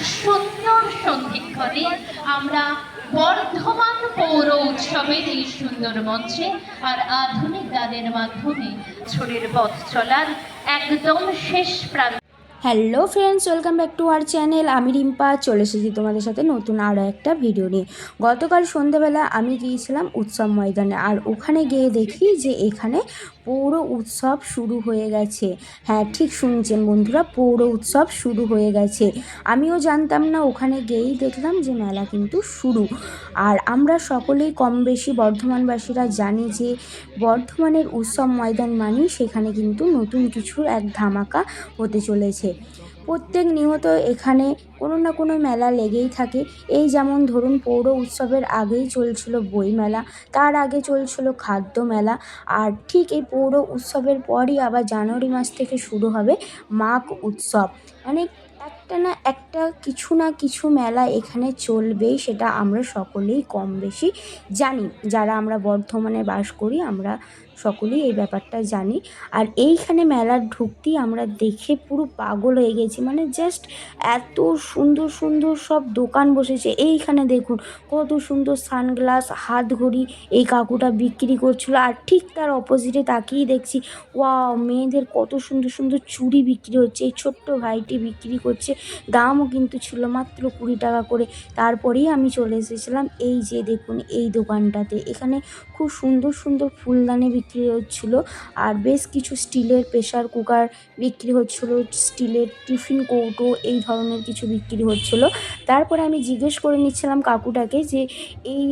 সুন্দর সন্ধিক্ষণে আমরা বর্ধমান পৌর উৎসবের এই সুন্দর মঞ্চে আর আধুনিক গানের মাধ্যমে ছড়ির পথ চলার একদম শেষ প্রান্ত। Hello friends, welcome back to our channel. আমি রিম্পা চলে এসেছি তোমাদের সাথে নতুন আরও একটা ভিডিও নিয়ে। গতকাল সন্ধ্যেবেলা আমি গিয়েছিলাম উৎসব ময়দানে, আর ওখানে গিয়ে দেখি যে এখানে পৌর উৎসব শুরু হয়ে গেছে। হ্যাঁ, ঠিক শুনছেন বন্ধুরা, পৌর উৎসব শুরু হয়ে গেছে। আমিও জানতাম না, ওখানে গিয়েই দেখলাম যে মেলা কিন্তু শুরু। আর আমরা সকলেই কম বেশি বর্ধমানবাসীরা জানি যে বর্ধমানের উৎসব ময়দান মানেই সেখানে কিন্তু নতুন কিছুর এক ধামাকা হতে চলেছে। প্রত্যেক নিয়ত এখানে কোনো না কোনো মেলা লেগেই থাকে। এই যেমন ধরুন, পৌর উৎসবের আগেই চলছিল বই মেলা, তার আগে চলছিল খাদ্য মেলা, আর ঠিক এই পৌর উৎসবের পরই আবার জানুয়ারি মাস থেকে শুরু হবে মাঘ উৎসব। মানে একটা না একটা কিছু না কিছু মেলা এখানে চলবেই, সেটা আমরা সকলেই কম বেশি জানি। যারা আমরা বর্ধমানে বাস করি আমরা সকলেই এই ব্যাপারটা জানি। আর এইখানে মেলার ঢুকতেই আমরা দেখে পুরো পাগল হয়ে গেছি। মানে জাস্ট এত সুন্দর সুন্দর সব দোকান বসেছে। এইখানে দেখুন কত সুন্দর সানগ্লাস, হাত ঘড়ি এই কাকুটা বিক্রি করছিল। আর ঠিক তার অপোজিটে তাকিয়ে দেখছি ওয়াও, মেয়েদের কত সুন্দর সুন্দর চুড়ি বিক্রি হচ্ছে। এই ছোট্ট ভাইটি বিক্রি করছে, দামও কিন্তু ছিল মাত্র 20 টাকা করে। তারপরেই আমি চলে এসেছিলাম এই যে দেখুন এই দোকানটাতে। এখানে খুব সুন্দর সুন্দর ফুলদানি বিক্রি হচ্ছিলো, আর বেশ কিছু স্টিলের প্রেসার কুকার বিক্রি হচ্ছিলো, স্টিলের টিফিন কৌটো এই ধরনের কিছু বিক্রি হচ্ছিলো। তারপরে আমি জিজ্ঞেস করে নিচ্ছিলাম কাকুটাকে যে এই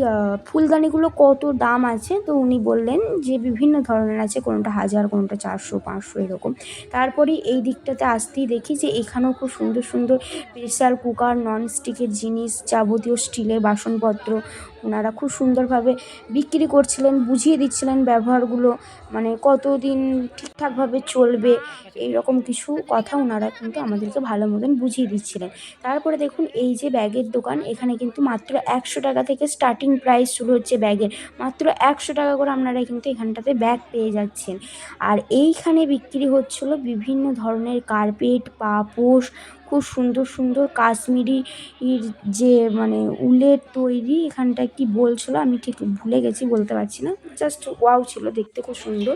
ফুলদানিগুলো কত দাম আছে। তো উনি বললেন যে বিভিন্ন ধরনের আছে, কোনোটা 1000, কোনোটা 400, 500 এরকম। তারপরে এই দিকটাতে আসতেই দেখি যে এখানেও খুব সুন্দর সুন্দর প্রেসার কুকার, ননস্টিকের জিনিস, যাবতীয় স্টিলের বাসনপত্র ওনারা খুব সুন্দরভাবে বিক্রি করছিলেন, বুঝিয়ে দিচ্ছিলেন ব্যবহারগুলো, মানে কতদিন ঠিকঠাকভাবে চলবে এই রকম কিছু কথা ওনারা কিন্তু আমাদেরকে ভালো মতন বুঝিয়ে দিচ্ছিলেন। তারপরে দেখুন এই যে ব্যাগের দোকান, এখানে কিন্তু মাত্র 100 টাকা থেকে স্টার্টিং প্রাইস শুরু হচ্ছে ব্যাগের। মাত্র 100 টাকা করে আপনারা কিন্তু এখানটাতে ব্যাগ পেয়ে যাচ্ছেন। আর এইখানে বিক্রি হচ্ছিলো বিভিন্ন ধরনের কার্পেট, পাপোশ, খুব সুন্দর সুন্দর কাশ্মীরি যে মানে উলের তৈরি, এখানটা কি বলছিল আমি ঠিক ভুলে গেছি, বলতে পারছি না। জাস্ট ওয়াও ছিল, দেখতে খুব সুন্দর।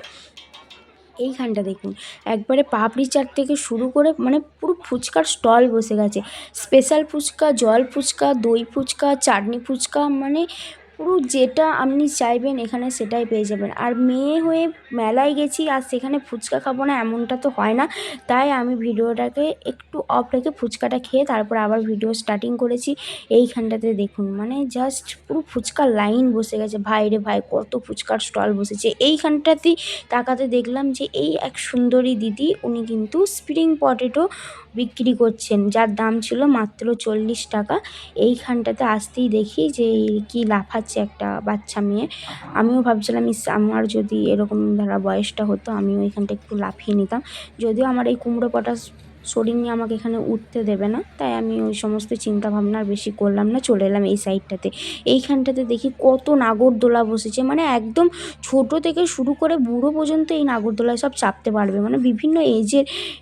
এইখানটা দেখুন একবারে পাপড়ি চাট থেকে শুরু করে মানে পুরো ফুচকার স্টল বসে গেছে। স্পেশাল ফুচকা, জল ফুচকা, দই ফুচকা, চাটনি ফুচকা, মানে পুরো যেটা আপনি চাইবেন এখানে সেটাই পেয়ে যাবেন। আর মেয়ে হয়ে মেলায় গেছি আর সেখানে ফুচকা খাবো না এমনটা তো হয় না, তাই আমি ভিডিওটাকে একটু অফ রেখে ফুচকাটা খেয়ে তারপর আবার ভিডিও স্টার্টিং করেছি। এইখানটাতে দেখুন মানে জাস্ট পুরো ফুচকার লাইন বসে গেছে। ভাই রে ভাই, কত ফুচকার স্টল বসেছে। এইখানটাতেই তাকাতে দেখলাম যে এই এক সুন্দরী দিদি, উনি কিন্তু স্প্রিং পটেটো বিক্রি করছেন, যার দাম ছিল মাত্র 40 টাকা। এইখানটাতে আসতেই দেখি যে কি লাফাচ্ছে একটা বাচ্চা মেয়ে। আমিও ভাবছিলাম আমার যদি এরকম ধরা বয়সটা হতো আমিও এখানটা একটু লাফিয়ে নিতাম। যদিও আমার এই কুমড়ো পটাশ শরীর নিয়ে আমাকে এখানে উঠতে দেবে না, তাই আমি ওই সমস্ত চিন্তা ভাবনা আর বেশি করলাম না, চলে এলাম এই সাইডটাতে। এইখানটাতে দেখি কত নাগরদোলা বসেছে, মানে একদম ছোট থেকে শুরু করে বুড়ো পর্যন্ত এই নাগরদোলায় সব চাপতে পারবে। মানে বিভিন্ন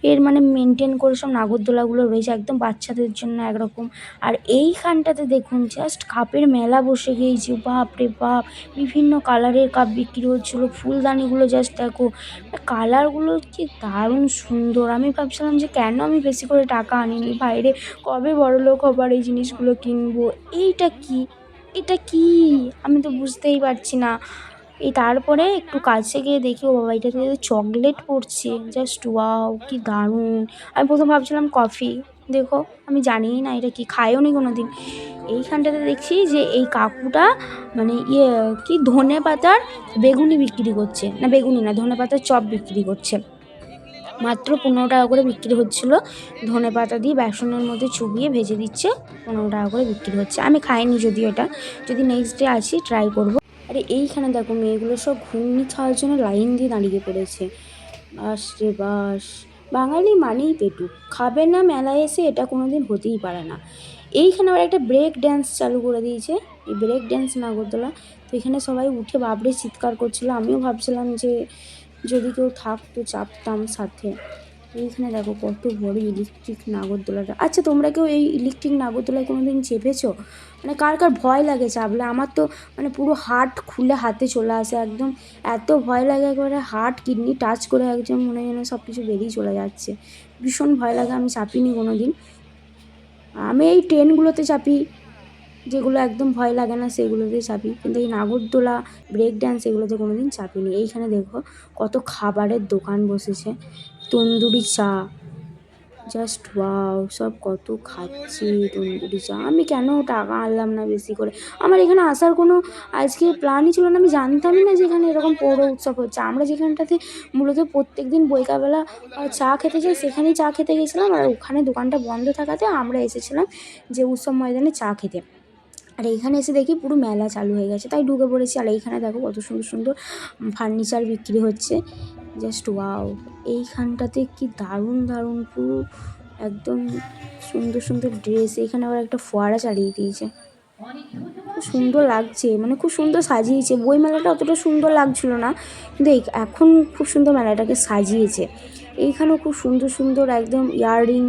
এর মানে মেনটেন করে সব নাগরদোলাগুলো রয়েছে, একদম বাচ্চাদের জন্য একরকম। আর এইখানটাতে দেখুন জাস্ট কাপের মেলা বসে গিয়েছে, বাপ রে বাপ, বিভিন্ন কালারের কাপ বিক্রি হচ্ছিলো। ফুলদানিগুলো জাস্ট দেখো, কালারগুলো কি দারুণ সুন্দর। আমি ভাবছিলাম যে কেন আমি বেশি করে টাকা আনিনি, বাইরে কবে বড়লোক হবার এই জিনিসগুলো কিনবো। এইটা কি, এটা কি, আমি তো বুঝতেই পারছি না। এই তারপরে একটু কাছে গিয়ে দেখি ও বাবা, এটাতে চকলেট পড়ছে, জাস্ট ওয়াও কি দারুণ। আমি প্রথম ভাবছিলাম কফি, দেখো আমি জানিই না এটা কি, খাইও নি কোনো দিন। এইখানটাতে দেখছি যে এই কাকুটা মানে কি ধনে পাতার বেগুনি বিক্রি করছে, না বেগুনি না, ধনে পাতার চপ বিক্রি করছে। মাত্র 15 টাকা করে বিক্রি হচ্ছিলো। ধনে পাতা দিয়ে বেসনের মধ্যে চুবিয়ে ভেজে দিচ্ছে, 15 টাকা করে বিক্রি হচ্ছে। আমি খাইনি যদিও এটা, যদি নেক্সট ডে আসি ট্রাই করবো। আরে এইখানে দেখো মেয়েগুলো সব ঘুগনি খাওয়ার জন্য লাইন দিয়ে দাঁড়িয়ে পড়েছে। বাস রে বাস, বাঙালি মানেই পেটু, খাবে না মেলায় এসে এটা কোনো দিন হতেই পারে না। এইখানে আবার একটা ব্রেক ড্যান্স চালু করে দিয়েছে, এই ব্রেক ড্যান্স নাগরদোলা। তো এখানে সবাই উঠে বাবরে চিৎকার করছিল। আমিও ভাবছিলাম যে যদি কেউ থাকতো চাপতাম সাথে। এইখানে দেখো কত বড় ইলেকট্রিক নাগরদোলাটা। আচ্ছা তোমরা কেউ এই ইলেকট্রিক নাগরদোলায় কোনো দিন চেপেছো? মানে কার কার ভয় লাগে চাপলে? আমার তো মানে পুরো হার্ট খুলে হাতে চলে আসে একদম, এত ভয় লাগে, একেবারে হার্ট কিডনি টাচ করে একদম মনে হয় যেন সব কিছু বেরিয়ে চলে যাচ্ছে, ভীষণ ভয় লাগে। আমি চাপিনি কোনো দিন। আমি এই ট্রেনগুলোতে চাপি, যেগুলো একদম ভয় লাগে না সেগুলোতে চাপি, কিন্তু এই নাগরদোলা, ব্রেক ড্যান্স এগুলোতে কোনো দিন চাপিনি। এইখানে দেখো কত খাবারের দোকান বসেছে, তন্দুরি চা, জাস্ট ওয়াও, সব কত খাচ্ছি তন্দুরি চা। আমি কেন টাকা আনলাম না বেশি করে? আমার এখানে আসার কোনো আজকে প্ল্যানই ছিল না, আমি জানতামই না যে এখানে এরকম পৌর উৎসব হচ্ছে। আমরা যেখানটাতে মূলত প্রত্যেক দিন বৈকালবেলা চা খেতে যাই, সেখানেই চা খেতে গেছিলাম, আর ওখানে দোকানটা বন্ধ থাকাতে আমরা এসেছিলাম যে উৎসব ময়দানে চা খেতে। আর এইখানে এসে দেখি পুরো মেলা চালু হয়ে গেছে, তাই ঢুকে পড়েছি। আর এইখানে দেখো কত সুন্দর সুন্দর ফার্নিচার বিক্রি হচ্ছে, জাস্ট ওয়াও। এইখানটাতে কি দারুণ দারুণ পুরো একদম সুন্দর সুন্দর ড্রেস। এখানে আবার একটা ফোয়ারা চালিয়ে দিয়েছে, খুব সুন্দর লাগছে, মানে খুব সুন্দর সাজিয়েছে। বই মেলাটা অতটা সুন্দর লাগছিল না, কিন্তু এখন খুব সুন্দর মেলাটাকে সাজিয়েছে। এইখানেও খুব সুন্দর সুন্দর একদম ইয়াররিং,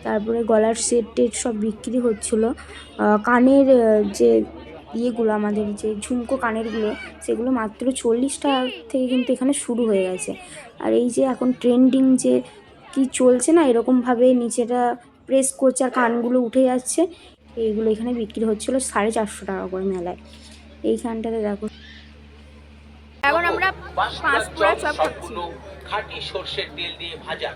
তারপরে গলার সেট টেট সব বিক্রি হচ্ছিলো। কানের যে ইয়েগুলো, আমাদের যে ঝুমকো কানেরগুলো, সেগুলো মাত্র 40 টাকা থেকে কিন্তু এখানে শুরু হয়ে গেছে। আর এই যে এখন ট্রেন্ডিং যে কি চলছে না, এরকমভাবে নিচেটা প্রেস করছে আর কানগুলো উঠে যাচ্ছে, এইগুলো এখানে বিক্রি হচ্ছিলো 450 টাকা করে মেলায়। এইখানটাতে দেখো এখন আমরা পাঁচপুরা চপ খাচ্ছি। খাঁটি সরষের তেল দিয়ে ভাজা।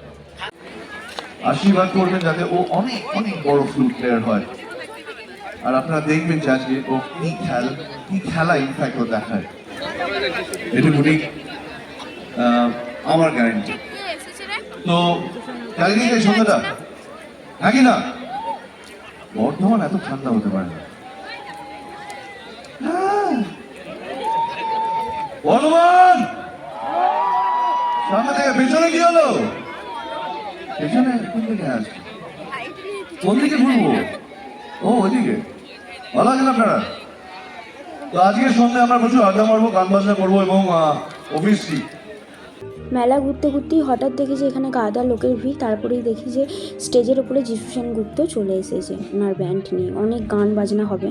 আশীর্বাদ করবেন যাতে ও অনেক অনেক বড় ফ্লুট প্লেয়ার হয়। আর আপনারা দেখবেন যে আজকে ও কি খেলা ইনফ্যাক্ট ও দেখায়, এটুকুনি আমার গ্যারেন্টি। তো কালকে এই সন্ধ্যাটা নাকি না, বর্ধমান এত ঠান্ডা হতে পারে না। বর্ধমান সামনে থেকে পেছনে কি হলো? পেছনে কোন দিকে আসছে? কোন দিকে ঘুরবো? ও ওইদিকে। ভালো আছেন আপনারা? তো আজকে সন্ধ্যে আমরা প্রচুর আড্ডা মারবো, গান বাজনা করবো এবং অবভিয়াসলি মেলা ঘুরতে ঘুরতেই হঠাৎ দেখি যে এখানে গাদা লোকের ভিড়। তারপরেই দেখি যে স্টেজের উপরে যিশু সেনগুপ্ত চলে এসেছে ওনার ব্যান্ড নিয়ে, অনেক গান বাজনা হবে।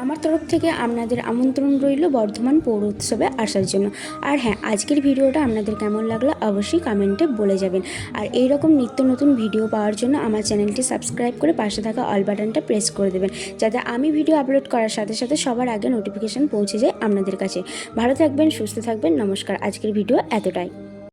আমার তরফ থেকে আপনাদের আমন্ত্রণ রইল বর্ধমান পৌর উৎসবে আসার জন্য। আর হ্যাঁ, আজকের ভিডিওটা আপনাদের কেমন লাগলো অবশ্যই কমেন্টে বলে যাবেন। আর এইরকম নিত্য নতুন ভিডিও পাওয়ার জন্য আমার চ্যানেলটি সাবস্ক্রাইব করে পাশে থাকা অল বাটনটা প্রেস করে দেবেন, যাতে আমি ভিডিও আপলোড করার সাথে সাথে সবার আগে নোটিফিকেশান পৌঁছে যায় আপনাদের কাছে। ভালো থাকবেন, সুস্থ থাকবেন, নমস্কার। আজকের ভিডিও এতটাই।